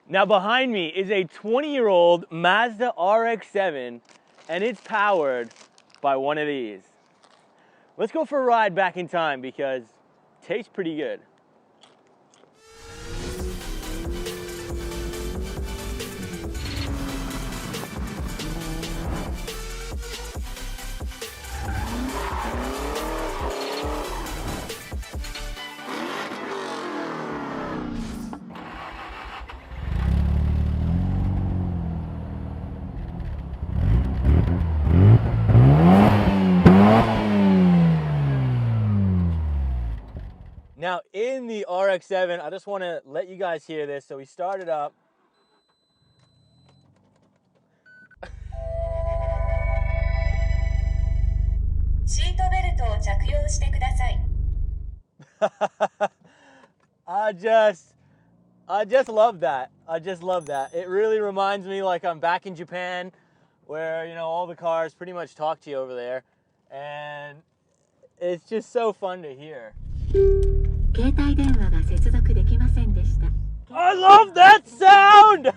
Now behind me is a 20-year-old Mazda RX-7, and it's powered by one of these. Let's go for a ride back in time because it tastes pretty good. Now in the RX-7, I just want to let you guys hear this. So we started up. I just love that. I just love that. It really reminds me like I'm back in Japan where, you know, all the cars pretty much talk to you over there. And it's just so fun to hear. I love that sound!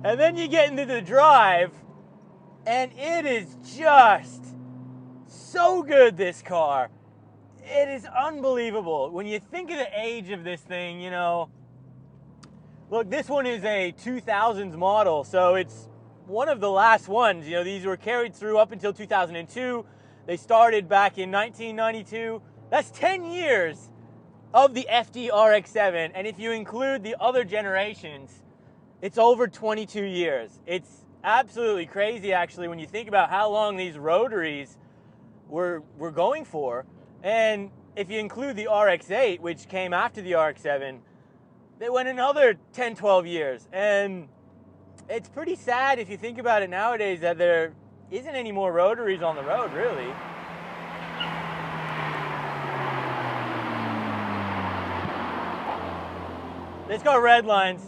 And then you get into the drive, and it is just so good, this car. It is unbelievable. When you think of the age of this thing, you know, look, this one is a 2000s model, so it's one of the last ones. You know, these were carried through up until 2002. They started back in 1992. That's 10 years of the FD RX-7, and if you include the other generations, it's over 22 years. It's absolutely crazy, actually, when you think about how long these Rotaries were going for. And if you include the RX-8, which came after the RX-7, they went another 10, 12 years. And it's pretty sad if you think about it nowadays that there isn't any more Rotaries on the road, really. It's got red lines.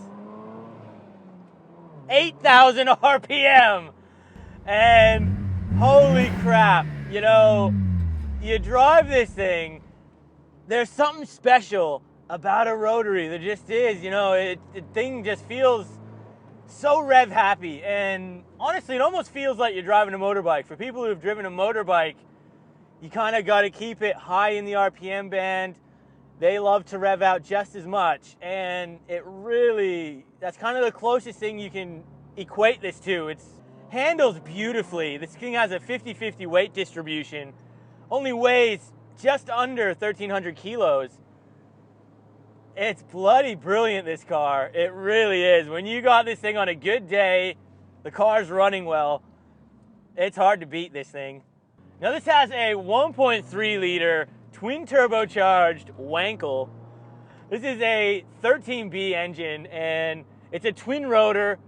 8,000 RPM. And holy crap, you know, you drive this thing, there's something special about a Rotary. There just is, you know, the thing just feels so rev happy. And honestly, it almost feels like you're driving a motorbike. For people who have driven a motorbike, you kind of got to keep it high in the RPM band. They love to rev out just as much. And it really, that's kind of the closest thing you can equate this to. It handles beautifully. This thing has a 50-50 weight distribution. Only weighs just under 1,300 kilos. It's bloody brilliant, this car. It really is. When you got this thing on a good day, the car's running well, it's hard to beat this thing. Now this has a 1.3 liter twin turbocharged Wankel. This is a 13B engine and it's a twin rotor.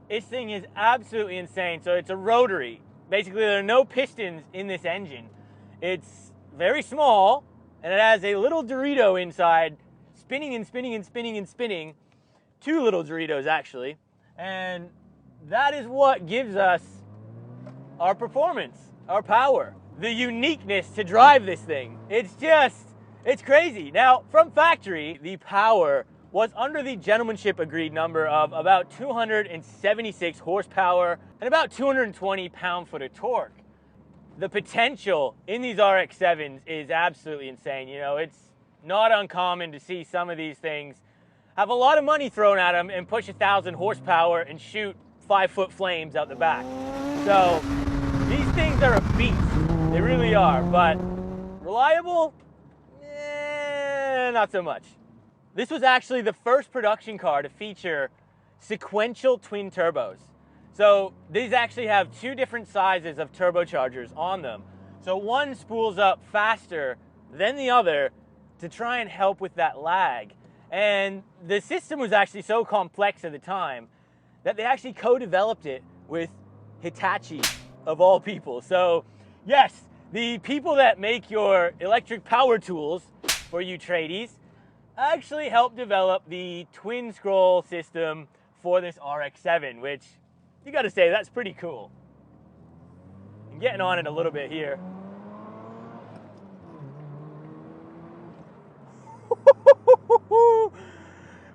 This thing is absolutely insane. So it's a Rotary. Basically, there are no pistons in this engine. It's very small and it has a little Dorito inside, spinning and spinning and spinning and spinning. Two little Doritos, actually. And that is what gives us our performance, our power, the uniqueness to drive this thing. It's crazy. Now, from factory, the power was under the gentlemanship agreed number of about 276 horsepower and about 220 pound-foot of torque. The potential in these RX-7s is absolutely insane. You know, it's not uncommon to see some of these things have a lot of money thrown at them and push 1,000 horsepower and shoot 5-foot flames out the back. So these things are a beast. They really are, but reliable? Not so much. This was actually the first production car to feature sequential twin turbos. So these actually have two different sizes of turbochargers on them. So one spools up faster than the other to try and help with that lag. And the system was actually so complex at the time that they actually co-developed it with Hitachi, of all people. So yes, the people that make your electric power tools for you tradies actually helped develop the twin scroll system for this RX-7, which you gotta say, that's pretty cool. I'm getting on it a little bit here.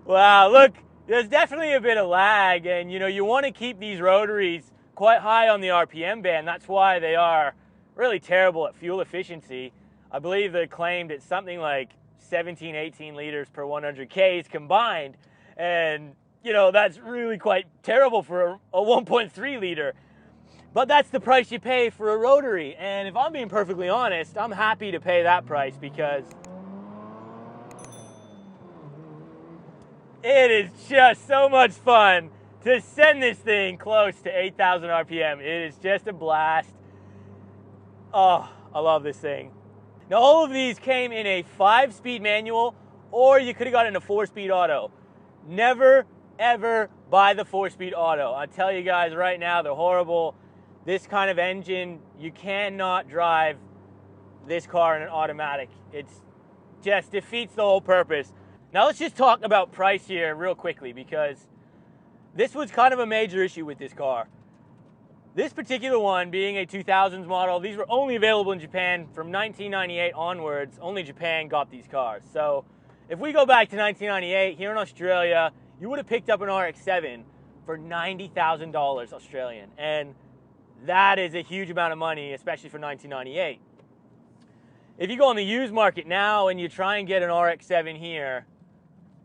Wow, look, there's definitely a bit of lag, and you know, you want to keep these rotaries quite high on the RPM band. That's why they are really terrible at fuel efficiency. I believe they claimed it's something like 17, 18 liters per 100 Ks combined, and you know, that's really quite terrible for a 1.3 liter. But that's the price you pay for a rotary, and if I'm being perfectly honest, I'm happy to pay that price because it is just so much fun to send this thing close to 8,000 RPM. It is just a blast. Oh, I love this thing. Now, all of these came in a 5-speed manual, or you could have got in a 4-speed auto. Never, ever buy the 4-speed auto. I tell you guys right now, they're horrible. This kind of engine, you cannot drive this car in an automatic. It just defeats the whole purpose. Now let's just talk about price here real quickly, because this was kind of a major issue with this car. This particular one being a 2000s model, these were only available in Japan from 1998 onwards. Only Japan got these cars. So if we go back to 1998, here in Australia, you would have picked up an RX-7 for $90,000 Australian. And that is a huge amount of money, especially for 1998. If you go on the used market now and you try and get an RX-7 here,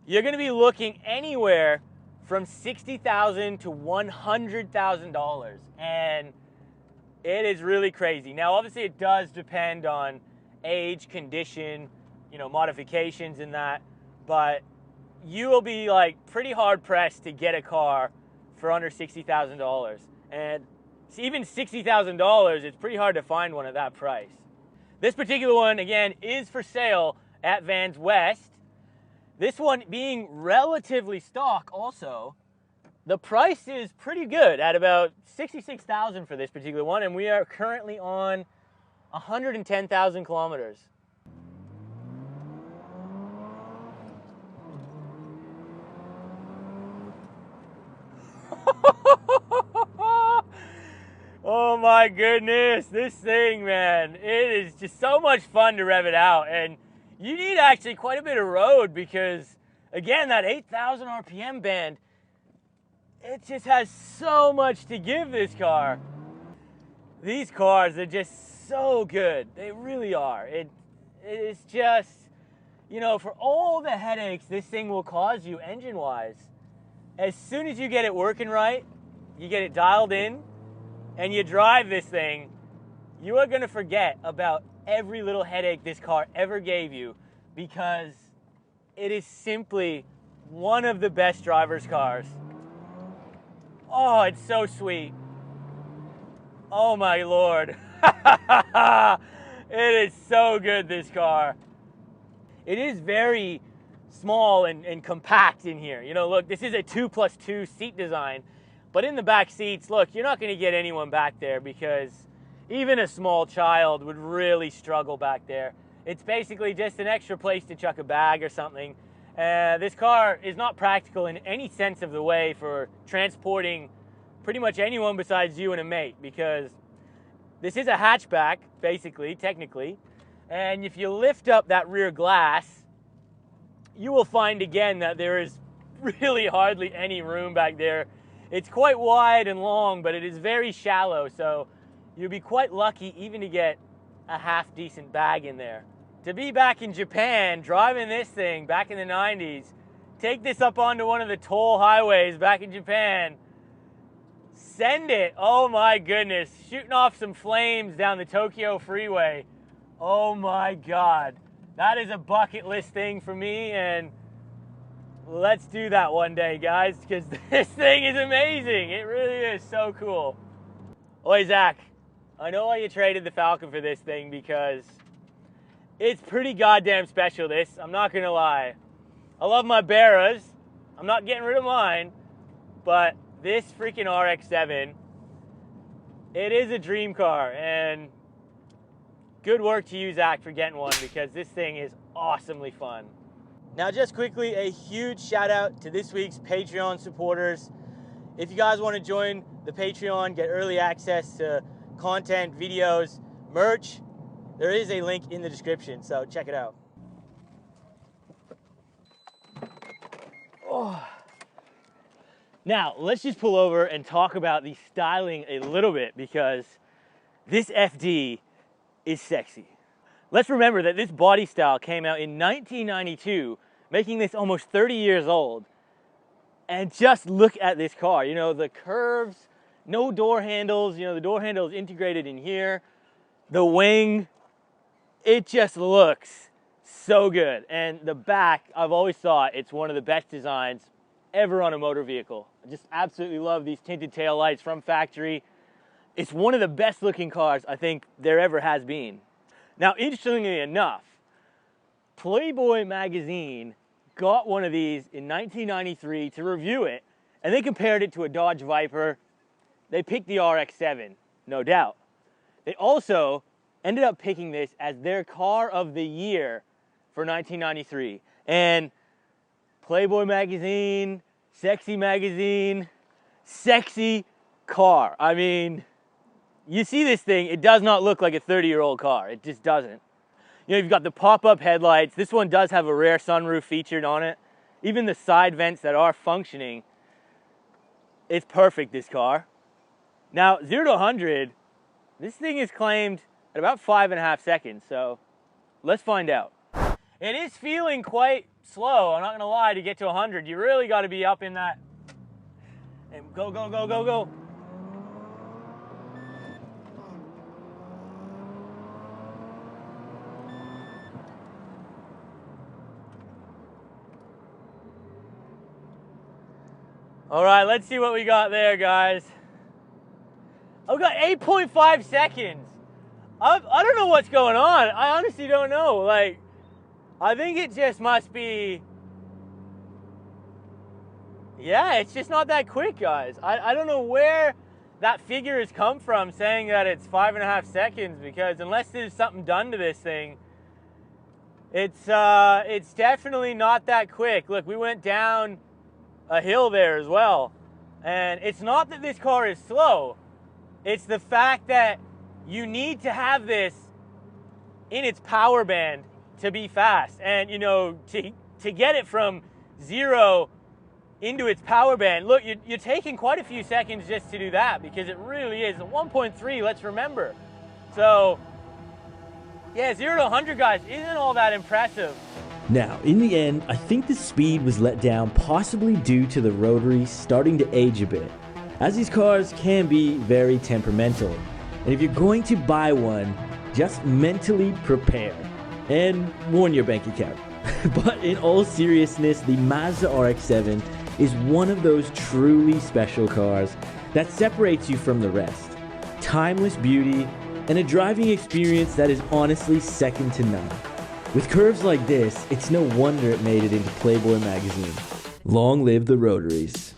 you're going to be looking anywhere from $60,000 to $100,000, and it is really crazy. Now, obviously, it does depend on age, condition, you know, modifications and that, but you will be like pretty hard pressed to get a car for under $60,000, and even $60,000, it's pretty hard to find one at that price. This particular one, again, is for sale at VansWest. This one being relatively stock also, the price is pretty good at about $66,000 for this particular one, and we are currently on 110,000 kilometers. Oh my goodness, this thing, man, it is just so much fun to rev it out, and you need actually quite a bit of road because, again, that 8,000 RPM band, it just has so much to give this car. These cars are just so good. They really are. It is just, you know, for all the headaches this thing will cause you engine-wise, as soon as you get it working right, you get it dialed in, and you drive this thing, you are going to forget about every little headache this car ever gave you, because it is simply one of the best driver's cars. Oh, it's so sweet. Oh my Lord. It is so good, this car. It is very small and compact in here. You know, look, this is a 2+2 seat design, but in the back seats, look, you're not going to get anyone back there because even a small child would really struggle back there. It's basically just an extra place to chuck a bag or something. This car is not practical in any sense of the way for transporting pretty much anyone besides you and a mate, because this is a hatchback, basically, technically. And if you lift up that rear glass, you will find again that there is really hardly any room back there. It's quite wide and long, but it is very shallow, so you'll be quite lucky even to get a half-decent bag in there. To be back in Japan, driving this thing back in the 90s, take this up onto one of the toll highways back in Japan, send it, oh my goodness, shooting off some flames down the Tokyo freeway. Oh my God, that is a bucket list thing for me, and let's do that one day, guys, because this thing is amazing. It really is so cool. Oi, Zach, I know why you traded the Falcon for this thing, because it's pretty goddamn special, this. I'm not going to lie. I love my Barras. I'm not getting rid of mine, but this freaking RX-7, it is a dream car, and good work to you, Zach, for getting one, because this thing is awesomely fun. Now, just quickly, a huge shout out to this week's Patreon supporters. If you guys want to join the Patreon, get early access to content, videos, merch, there is a link in the description, so check it out. Oh. Now, let's just pull over and talk about the styling a little bit, because this FD is sexy. Let's remember that this body style came out in 1992, making this almost 30 years old. And just look at this car, you know, the curves, no door handles, you know, the door handle is integrated in here. The wing, it just looks so good. And the back, I've always thought it's one of the best designs ever on a motor vehicle. I just absolutely love these tinted tail lights from factory. It's one of the best looking cars I think there ever has been. Now, interestingly enough, Playboy magazine got one of these in 1993 to review it, and they compared it to a Dodge Viper. They picked the RX-7, no doubt. They also ended up picking this as their car of the year for 1993. And Playboy magazine, sexy car. I mean, you see this thing, it does not look like a 30-year-old car. It just doesn't. You know, you've got the pop-up headlights. This one does have a rear sunroof featured on it. Even the side vents that are functioning, it's perfect, this car. Now, 0 to 100, this thing is claimed at about 5.5 seconds, so let's find out. It is feeling quite slow, I'm not gonna lie, to get to 100. You really gotta be up in that, and go, go, go, go, go. All right, let's see what we got there, guys. I've got 8.5 seconds. I don't know what's going on. I honestly don't know. Like, I think it just must be, yeah, it's just not that quick, guys. I don't know where that figure has come from saying that it's 5.5 seconds, because unless there's something done to this thing, it's definitely not that quick. Look, we went down a hill there as well, and it's not that this car is slow, it's the fact that you need to have this in its power band to be fast. And you know, to get it from 0 into its power band, look, you're taking quite a few seconds just to do that, because it really is 1.3, let's remember. So yeah, 0 to 100, guys, isn't all that impressive. Now, in the end, I think the speed was let down possibly due to the Rotary starting to age a bit, as these cars can be very temperamental. And if you're going to buy one, just mentally prepare and warn your bank account. But in all seriousness, the Mazda RX-7 is one of those truly special cars that separates you from the rest. Timeless beauty and a driving experience that is honestly second to none. With curves like this, it's no wonder it made it into Playboy magazine. Long live the Rotaries.